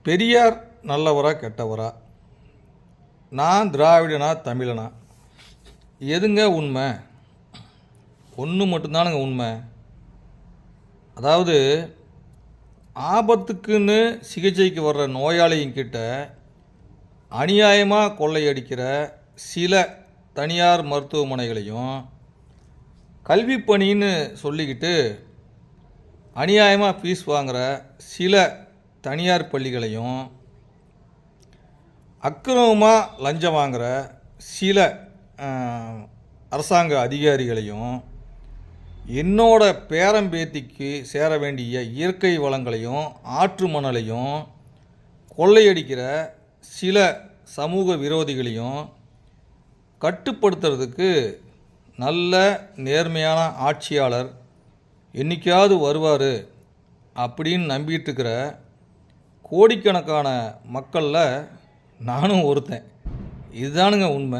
பெரியார் நல்லவரா கெட்டவரா? நான் திராவிடனா தமிழனா? எதுங்க உண்மை? ஒன்று மட்டும்தானுங்க உண்மை. அதாவது ஆபத்துக்குன்னு சிகிச்சைக்கு வர்ற நோயாளிங்கிட்ட அநியாயமாக கொள்ளையடிக்கிற சில தனியார் மருத்துவமனைகளையும், கல்வி பணின்னு சொல்லிக்கிட்டு அநியாயமாக ஃபீஸ் வாங்குகிற சில தனியார் பள்ளிகளையும், அக்கிரமமாக லஞ்சம் வாங்குகிற சில அரசாங்க அதிகாரிகளையும், என்னோட பேரம்பேத்திக்கு சேர வேண்டிய இயற்கை வளங்களையும் ஆற்று மணலையும் கொள்ளையடிக்கிற சில சமூக விரோதிகளையும் கட்டுப்படுத்துறதுக்கு நல்ல நேர்மையான ஆட்சியாளர் என்றைக்காவது வருவார் அப்படின்னு நம்பிட்டு இருக்கிற கோடிக்கணக்கான மக்களில் நானும் ஒருத்தன். இதுதானுங்க உண்மை.